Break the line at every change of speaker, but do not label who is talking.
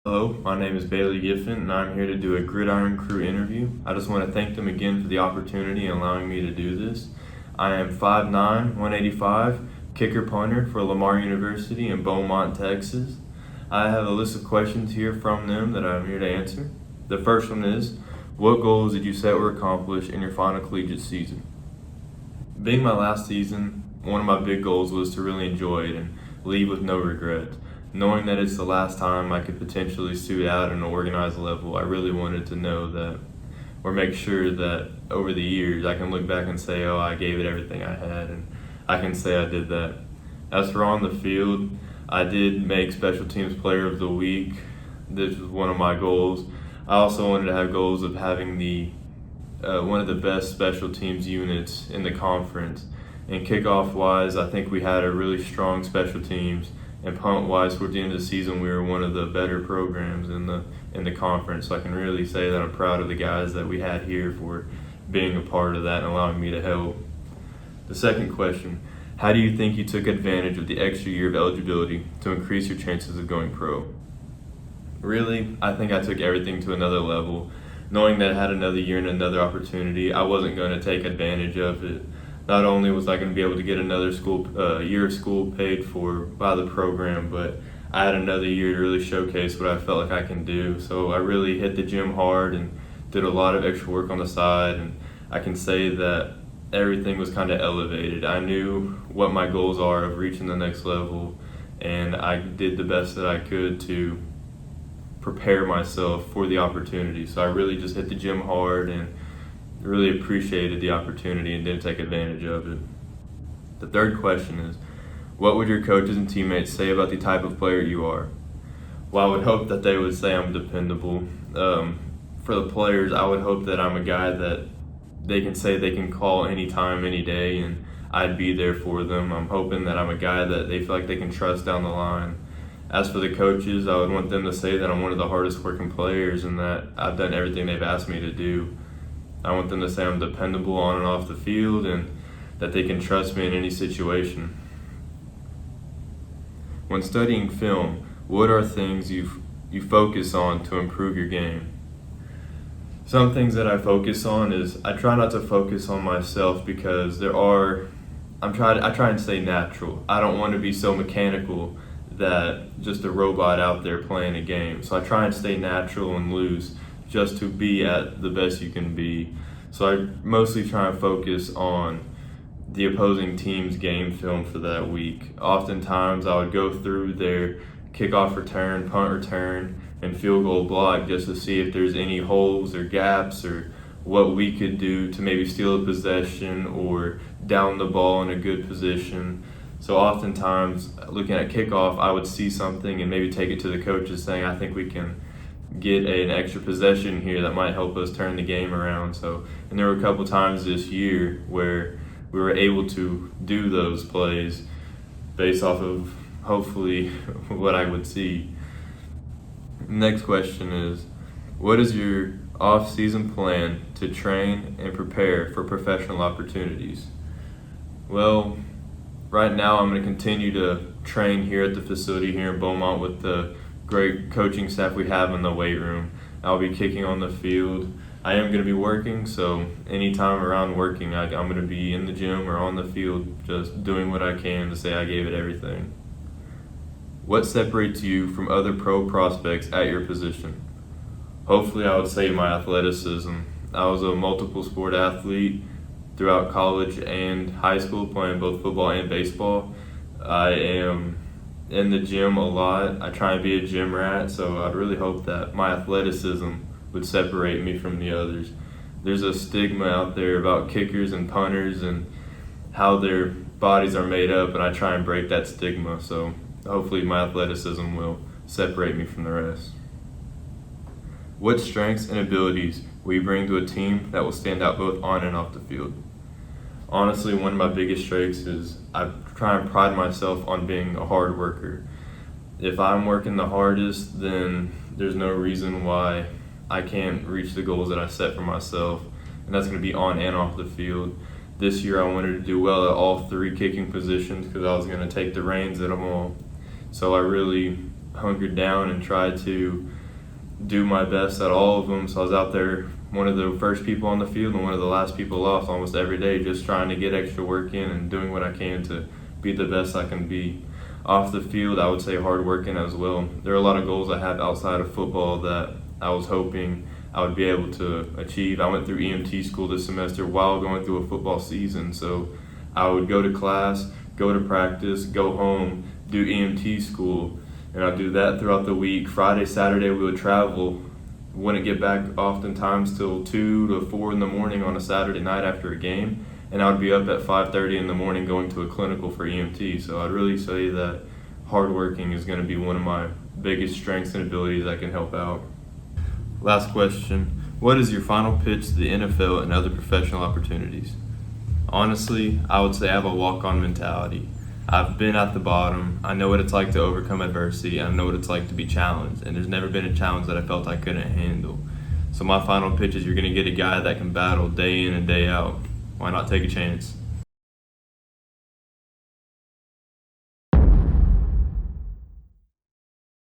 Hello, my name is Bailey Giffen, and I'm here to do a Gridiron Crew interview. I just want to thank them again for the opportunity and allowing me to do this. I am 5'9", 185, kicker punter for Lamar University in Beaumont, Texas. I have a list of questions here from them that I'm here to answer. The first one is, what goals did you set or accomplish in your final collegiate season? Being my last season, one of my big goals was to really enjoy it and leave with no regrets. Knowing that it's the last time I could potentially suit out at an organized level, I really wanted to know that, or make sure that over the years I can look back and say, oh, I gave it everything I had, and I can say I did that. As for on the field, I did make Special Teams Player of the Week. This was one of my goals. I also wanted to have goals of having one of the best special teams units in the conference. And kickoff-wise, I think we had a really strong special teams. And punt-wise, towards the end of the season, we were one of the better programs in the conference. So I can really say that I'm proud of the guys that we had here for being a part of that and allowing me to help. The second question, how do you think you took advantage of the extra year of eligibility to increase your chances of going pro? Really, I think I took everything to another level. Knowing that I had another year and another opportunity, I wasn't going to take advantage of it. Not only was I going to be able to get another year of school paid for by the program, but I had another year to really showcase what I felt like I can do. So I really hit the gym hard and did a lot of extra work on the side, and I can say that everything was kind of elevated. I knew what my goals are of reaching the next level, and I did the best that I could to prepare myself for the opportunity. So I really just hit the gym hard and really appreciated the opportunity and didn't take advantage of it. The third question is, what would your coaches and teammates say about the type of player you are? Well, I would hope that they would say I'm dependable. For the players, I would hope that I'm a guy that they can say they can call anytime, any day, and I'd be there for them. I'm hoping that I'm a guy that they feel like they can trust down the line. As for the coaches, I would want them to say that I'm one of the hardest working players and that I've done everything they've asked me to do. I want them to say I'm dependable on and off the field and that they can trust me in any situation. When studying film, what are things you focus on to improve your game? Some things that I focus on is I try not to focus on myself because I try and stay natural. I don't want to be so mechanical that just a robot out there playing a game. So I try and stay natural and loose just to be at the best you can be. So I mostly try and focus on the opposing team's game film for that week. Oftentimes I would go through their kickoff return, punt return, and field goal block just to see if there's any holes or gaps or what we could do to maybe steal a possession or down the ball in a good position. So oftentimes looking at kickoff, I would see something and maybe take it to the coaches saying, I think we can get an extra possession here that might help us turn the game around. And there were a couple times this year where we were able to do those plays based off of hopefully what I would see. Next question is, what is your off-season plan to train and prepare for professional opportunities? Well, right now I'm going to continue to train here at the facility here in Beaumont with the great coaching staff we have in the weight room. I'll be kicking on the field. I am going to be working, so anytime around working, I'm going to be in the gym or on the field just doing what I can to say I gave it everything. What separates you from other pro prospects at your position? Hopefully I would say my athleticism. I was a multiple sport athlete throughout college and high school, playing both football and baseball. I am in the gym a lot. I try and be a gym rat, so I'd really hope that my athleticism would separate me from the others. There's a stigma out there about kickers and punters and how their bodies are made up, and I try and break that stigma, so hopefully my athleticism will separate me from the rest. What strengths and abilities will you bring to a team that will stand out both on and off the field? Honestly, one of my biggest strengths is I try and pride myself on being a hard worker. If I'm working the hardest, then there's no reason why I can't reach the goals that I set for myself, and that's going to be on and off the field. This year I wanted to do well at all three kicking positions because I was going to take the reins at them all. So I really hunkered down and tried to do my best at all of them. So I was out there, one of the first people on the field and one of the last people off almost every day, just trying to get extra work in and doing what I can to be the best I can be. Off the field, I would say hard working as well. There are a lot of goals I have outside of football that I was hoping I would be able to achieve. I went through EMT school this semester while going through a football season, so I would go to class, go to practice, go home, do EMT school, and I'd do that throughout the week. Friday, Saturday, we would travel. Wouldn't get back oftentimes till 2 to 4 in the morning on a Saturday night after a game, and I would be up at 5:30 in the morning going to a clinical for EMT. So I'd really say that hard working is going to be one of my biggest strengths and abilities that can help out. Last question. What is your final pitch to the NFL and other professional opportunities? Honestly, I would say I have a walk-on mentality. I've been at the bottom. I know what it's like to overcome adversity. I know what it's like to be challenged. And there's never been a challenge that I felt I couldn't handle. So my final pitch is you're going to get a guy that can battle day in and day out. Why not take a chance?